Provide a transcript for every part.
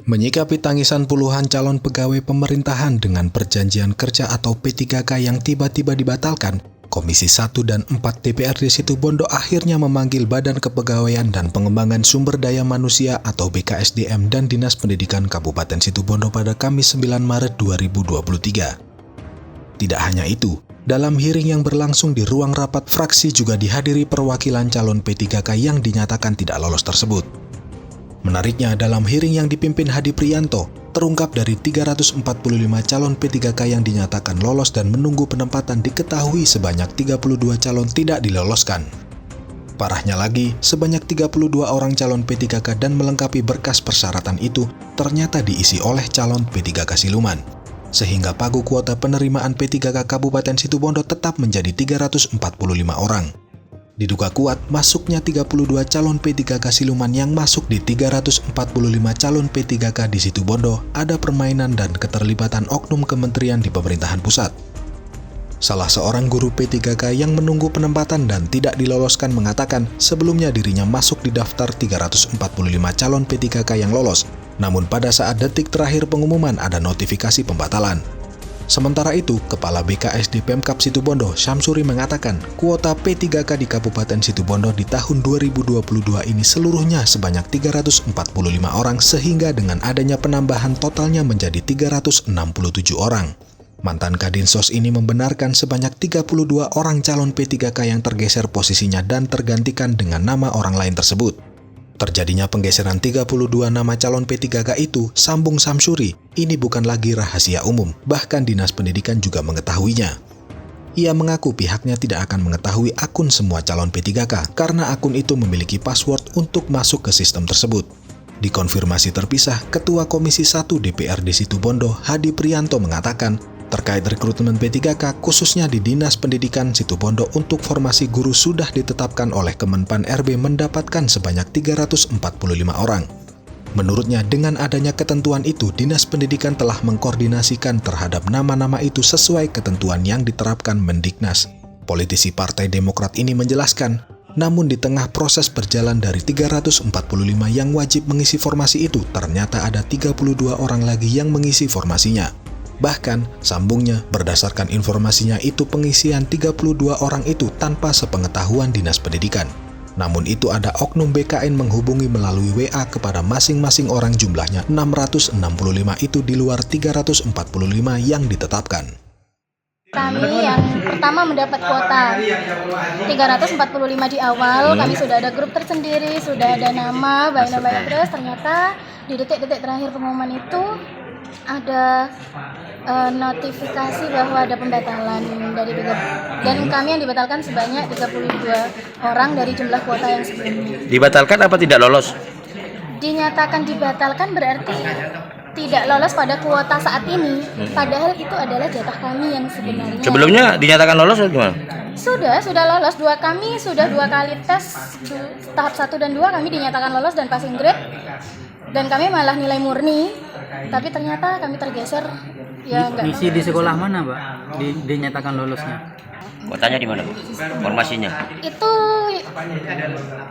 Menyikapi tangisan puluhan calon pegawai pemerintahan dengan perjanjian kerja atau P3K yang tiba-tiba dibatalkan, Komisi 1 dan 4 DPRD Situbondo akhirnya memanggil Badan Kepegawaian dan Pengembangan Sumber Daya Manusia atau BKSDM dan Dinas Pendidikan Kabupaten Situbondo pada Kamis 9 Maret 2023. Tidak hanya itu, dalam hearing yang berlangsung di ruang rapat fraksi juga dihadiri perwakilan calon P3K yang dinyatakan tidak lolos tersebut. Menariknya, dalam hearing yang dipimpin Hadi Priyanto, terungkap dari 345 calon P3K yang dinyatakan lolos dan menunggu penempatan diketahui sebanyak 32 calon tidak diloloskan. Parahnya lagi, sebanyak 32 orang calon P3K dan melengkapi berkas persyaratan itu ternyata diisi oleh calon P3K siluman. Sehingga pagu kuota penerimaan P3K Kabupaten Situbondo tetap menjadi 345 orang. Diduga kuat masuknya 32 calon P3K siluman yang masuk di 345 calon P3K di Situbondo ada permainan dan keterlibatan oknum kementerian di pemerintahan pusat. Salah seorang guru P3K yang menunggu penempatan dan tidak diloloskan mengatakan sebelumnya dirinya masuk di daftar 345 calon P3K yang lolos, namun pada saat detik terakhir pengumuman ada notifikasi pembatalan. Sementara itu, Kepala BKSD Pemkab Situbondo, Syamsuri mengatakan kuota P3K di Kabupaten Situbondo di tahun 2022 ini seluruhnya sebanyak 345 orang sehingga dengan adanya penambahan totalnya menjadi 367 orang. Mantan Kadinsos ini membenarkan sebanyak 32 orang calon P3K yang tergeser posisinya dan tergantikan dengan nama orang lain tersebut. Terjadinya penggeseran 32 nama calon P3K itu, sambung Syamsuri, ini bukan lagi rahasia umum, bahkan Dinas Pendidikan juga mengetahuinya. Ia mengaku pihaknya tidak akan mengetahui akun semua calon P3K karena akun itu memiliki password untuk masuk ke sistem tersebut. Dikonfirmasi terpisah, Ketua Komisi 1 DPRD Situbondo, Hadi Priyanto mengatakan, terkait rekrutmen P3K khususnya di Dinas Pendidikan Situbondo untuk formasi guru sudah ditetapkan oleh Kemenpan RB mendapatkan sebanyak 345 orang. Menurutnya dengan adanya ketentuan itu, Dinas Pendidikan telah mengkoordinasikan terhadap nama-nama itu sesuai ketentuan yang diterapkan Mendiknas. Politisi Partai Demokrat ini menjelaskan, namun di tengah proses berjalan dari 345 yang wajib mengisi formasi itu, ternyata ada 32 orang lagi yang mengisi formasinya. Bahkan, sambungnya, berdasarkan informasinya itu pengisian 32 orang itu tanpa sepengetahuan Dinas Pendidikan. Namun itu ada oknum BKN menghubungi melalui WA kepada masing-masing orang jumlahnya 665 itu di luar 345 yang ditetapkan. Kami yang pertama mendapat kuota 345 di awal, kami sudah ada grup tersendiri, sudah ada nama, baik terus ternyata di detik-detik terakhir pengumuman itu ada notifikasi bahwa ada pembatalan dari dan kami yang dibatalkan sebanyak 32 orang dari jumlah kuota yang sebelumnya. Dibatalkan apa tidak lolos? Dinyatakan dibatalkan berarti tidak lolos pada kuota saat ini, padahal itu adalah jatah kami yang sebenarnya. Sebelumnya dinyatakan lolos atau gimana? Sudah lolos, kami sudah 2 kali tes, tahap 1 dan 2 kami dinyatakan lolos dan passing grade, dan kami malah nilai murni, tapi ternyata kami tergeser. Ya, misi di sekolah mana, Mbak? Dinyatakan lolosnya? Kuotanya di mana, formasinya? Itu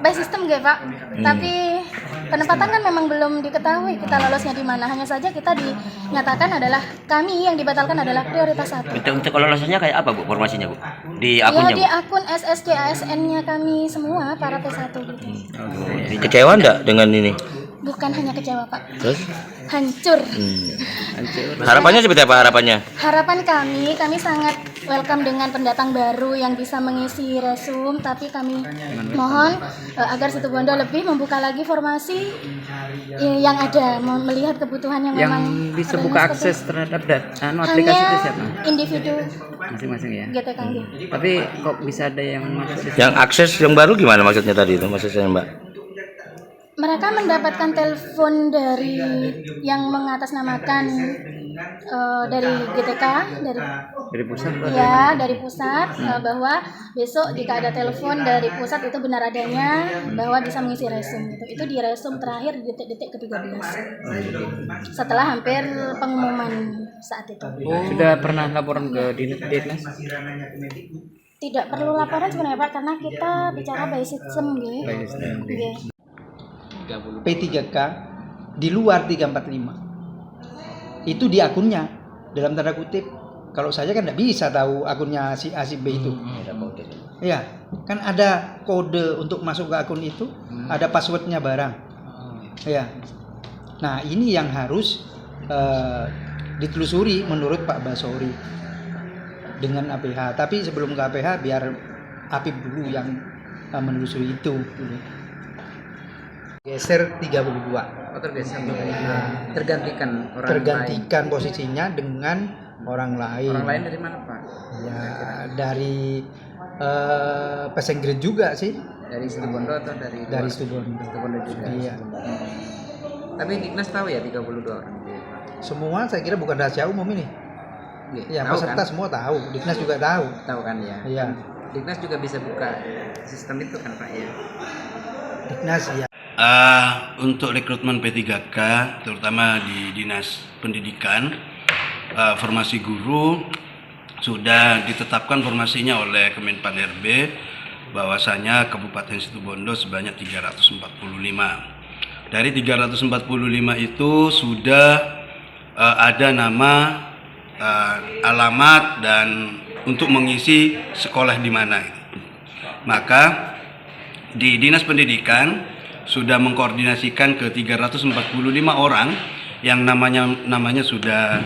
by sistem Pak. Tapi penempatan kan memang belum diketahui kita lolosnya di mana. Hanya saja kita dinyatakan adalah kami yang dibatalkan adalah prioritas 1. Untuk lolosnya kayak apa, Bu, formasinya, Bu? Di akunnya, ya, di akun SSC ASN-nya kami semua para P1 gitu. Kecewa enggak dengan ini? Bukan hanya kecewa, Pak. Terus? Hancur. Harapannya seperti apa harapannya? Harapan kami sangat welcome dengan pendatang baru yang bisa mengisi resume, tapi kami mohon agar Situbondo lebih membuka lagi formasi yang ada, melihat kebutuhan yang memang bisa buka akses terhadap aplikasi itu siapa? Individu masing-masing ya. GTKG. Tapi kok bisa ada yang masuk? Yang akses yang baru gimana maksudnya tadi itu? Maksudnya, Mbak? Mereka mendapatkan telepon dari yang mengatasnamakan dari GTK, dari pusat. Ya, dari pusat, bahwa besok jika ada telepon dari pusat itu benar adanya bahwa bisa mengisi resume itu di resume terakhir di detik-detik ke-13. Setelah hampir pengumuman saat itu. Sudah pernah laporan ke Dinas? Tidak perlu laporan sebenarnya, Pak, karena kita bicara by system gitu. P3K di luar 345. Itu di akunnya, dalam tanda kutip. Kalau saya kan nggak bisa tahu akunnya si A si B itu. Iya, kan ada kode untuk masuk ke akun itu, ada passwordnya barang. Iya. Nah ini yang harus ditelusuri menurut Pak Basori dengan APH. Tapi sebelum ke APH biar Apip dulu yang menelusuri itu. Geser 32. Oh, tergeser. Nah, Tergantikan orang tergantikan posisinya dengan orang lain. Orang lain dari mana, Pak? Ya dari Pesenggerit juga sih. Dari Situbondo atau dari Dari Situbondo. Situbondo juga. Iya. Tapi Dignas tahu ya 32 orang itu, Pak? Semua saya kira bukan rahasia umum ini. Iya, Ya tahu peserta kan? semua tahu, Dignas juga tahu. Tahu kan ya? Iya, Dignas juga bisa buka sistem itu kan, Pak ya? Dignas ya. Untuk rekrutmen P3K terutama di Dinas Pendidikan, formasi guru sudah ditetapkan formasinya oleh Kemenpan RB bahwasanya Kabupaten Situbondo sebanyak 345. Dari 345 itu sudah ada nama, alamat dan untuk mengisi sekolah di mana. Maka di Dinas Pendidikan sudah mengkoordinasikan ke 345 orang yang namanya sudah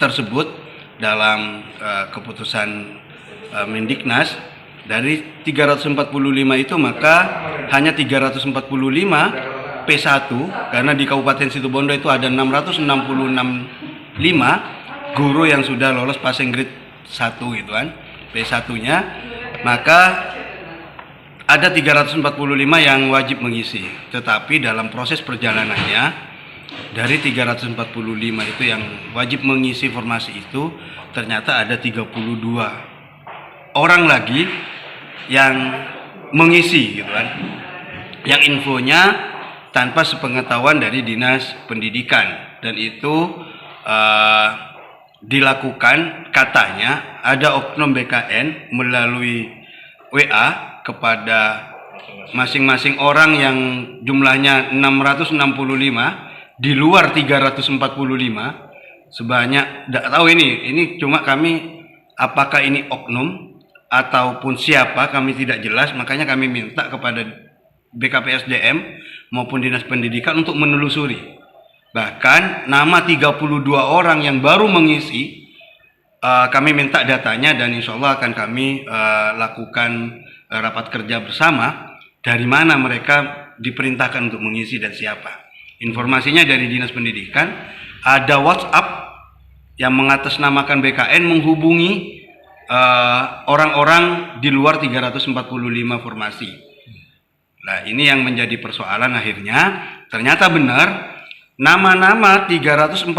tersebut dalam keputusan Mendiknas. Dari 345 itu maka hanya 345 P1 karena di Kabupaten Situbondo itu ada 665 guru yang sudah lolos passing grade 1 gitu kan, P1-nya, maka ada 345 yang wajib mengisi. Tetapi dalam proses perjalanannya dari 345 itu yang wajib mengisi formasi itu ternyata ada 32 orang lagi yang mengisi gitu kan. Yang infonya tanpa sepengetahuan dari Dinas Pendidikan, dan itu dilakukan katanya ada oknum BKN melalui WA kepada masing-masing orang yang jumlahnya 665 di luar 345 sebanyak, tidak tahu ini cuma kami apakah ini oknum ataupun siapa kami tidak jelas, makanya kami minta kepada BKPSDM maupun Dinas Pendidikan untuk menelusuri. Bahkan nama 32 orang yang baru mengisi kami minta datanya dan insya Allah akan kami lakukan rapat kerja bersama dari mana mereka diperintahkan untuk mengisi dan siapa. Informasinya dari Dinas Pendidikan ada WhatsApp yang mengatasnamakan BKN menghubungi orang-orang di luar 345 formasi. Nah ini yang menjadi persoalan akhirnya. Ternyata benar nama-nama 345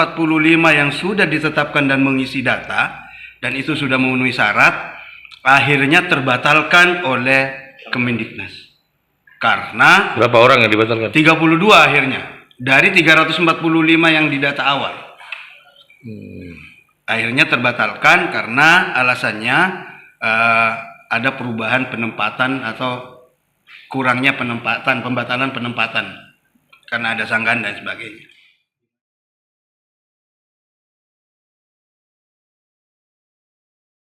yang sudah ditetapkan dan mengisi data dan itu sudah memenuhi syarat akhirnya terbatalkan oleh Kemendiknas. Karena Berapa orang yang dibatalkan? 32 akhirnya dari 345 yang didata awal. Akhirnya terbatalkan karena alasannya ada perubahan penempatan atau kurangnya penempatan, pembatalan penempatan karena ada sanggahan dan sebagainya.